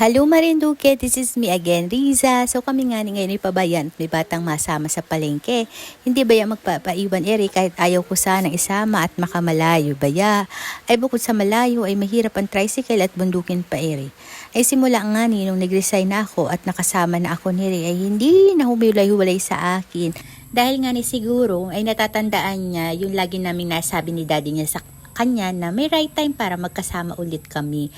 Hello Marinduque, this is me again, Riza. So kami nga ni ngayon ay pabayan at may batang masama sa palengke. Hindi ba yan magpapaiwan eri kahit ayaw ko sanang isama at makamalayo baya? Ay bukod sa malayo ay mahirap ang tricycle at bundukin pa eri. Ay simula nga ni nung nag-resign na ako at nakasama na ako ni Eri ay hindi na humilay-hulay sa akin. Dahil nga ni siguro ay natatandaan niya yung lagi namin nasabi ni daddy niya sa kanya na may right time para magkasama ulit kami.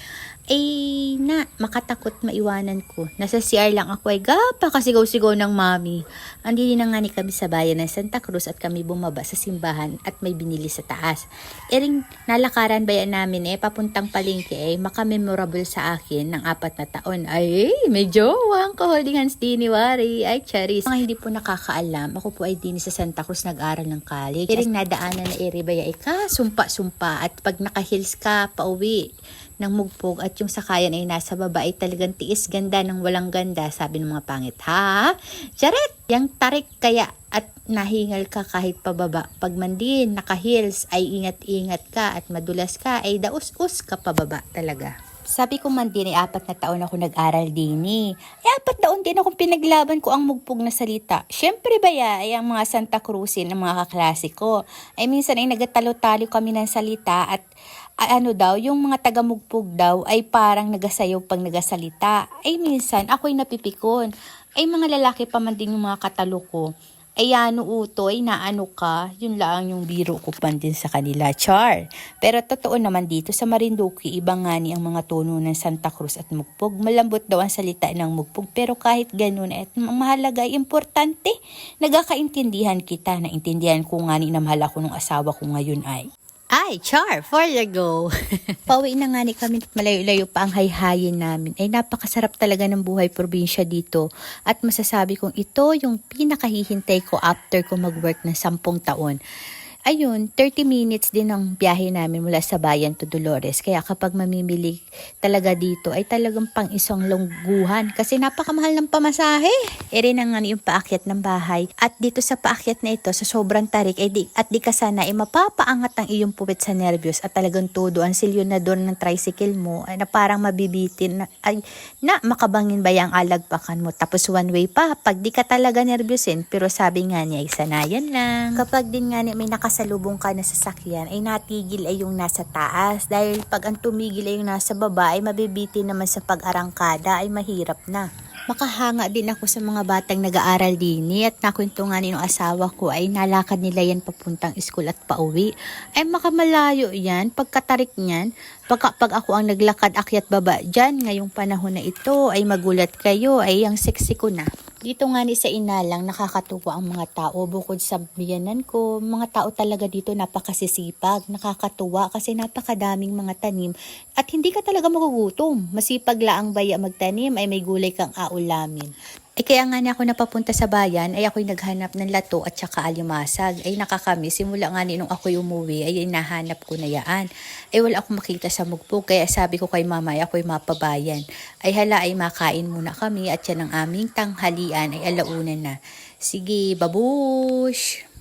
Makatakot maiwanan ko. Nasa CR lang ako ay pakasigaw-sigaw ng mami. Andili na nga ni kami sa bayan ng Santa Cruz at kami bumaba sa simbahan at may binili sa taas. Ering nalakaran bayan namin papuntang palengke makamemorable sa akin ng 4 na taon. Ay, may jowang ka-holding hands din ni Wari. Ay, charis. Mga hindi po nakakaalam, ako po ay din sa Santa Cruz nag-aral ng college. Ering nadaanan na baya sumpa-sumpa at pag naka-hills ka, pauwi ng mugpog at yung sakayan ay nasa baba ay talagang tiis ganda ng walang ganda, sabi ng mga pangit. Ha? Charet! Yang tarik kaya at nahingal ka kahit pababa. Pag man din naka-heels ay ingat-ingat ka at madulas ka ay daus-us ka pababa talaga. Sabi ko man din 4 na taon ako nag-aral din 4 taon din akong pinaglaban ko ang mugpog na salita. Syempre baya ay ang mga Santa Cruzin ng mga kaklase ko. Ay minsan ay nagatalo-talo kami ng salita at yung mga taga-mugpog daw ay parang nagasayaw pag nagasalita. Ay minsan ako'y napipikon. Ay mga lalaki pa man din yung mga katalo ko. Ay utoy na ka, yun lang yung biro ko pan din sa kanila, char. Pero totoo naman dito sa Marinduque, iba nga ni ang mga tono ng Santa Cruz at mugpog. Malambot daw ang salita ng mugpog, pero kahit ganun at mahalaga, importante, nagkakaintindihan kita. Naintindihan ko nga ni na mahal ako ng asawa ko ngayon ay, char, 4 years ago. Pauwi na nga ni kami, malayo-layo pa ang hayhayin namin. Ay napakasarap talaga ng buhay probinsya dito. At masasabi kong ito yung pinakahihintay ko after ko mag-work ng 10 taon. Ayun, 30 minutes din ang biyahe namin mula sa bayan to Dolores. Kaya kapag mamimili talaga dito ay talagang pang isang lungguhan kasi napakamahal ng pamasahe. Rin na nga yung paakyat ng bahay. At dito sa paakyat na ito, sa sobrang tarik, di ka sana mapapaangat ang iyong puwet sa nervyos at talagang todo ang silyonador ng tricycle mo ay na parang mabibitin na makabangin ba yung alagpakan mo. Tapos one way pa, pag di ka talaga nervyosin, pero sabi nga niya ay sanayan lang. Kapag din nga niya may nakasalubong ka na sasakyan ay natigil ay yung nasa taas dahil pag ang tumigil ay yung nasa baba ay mabibitin naman sa pag-arangkada ay mahirap na. Makahanga din ako sa mga batang nag-aaral din at nakwento nga ng asawa ko ay nalakad nila yan papuntang school at pauwi. Ay makamalayo yan, pagkatarik niyan, pag ako ang naglakad akyat baba dyan, ngayong panahon na ito ay magulat kayo, ay ang sexy ko na. Dito nga ni sa Inalang nakakatuwa ang mga tao bukod sa biyanan ko. Mga tao talaga dito napakasisipag, nakakatuwa kasi napakadaming mga tanim at hindi ka talaga magugutom. Masipag laang baya magtanim ay may gulay kang aulamin. Kaya nga ako napapunta sa bayan ay ako'y naghanap ng lato at saka alimasag. Ay nakakamiss, simula nga nung ako'y umuwi ay nahanap ko na yaan. Ay wala akong makita sa mugpog kaya sabi ko kay mama ay ako'y mapabayan. Ay hala ay makain muna kami at yan ang aming tanghalian ay 1:00 na. Sige, babush!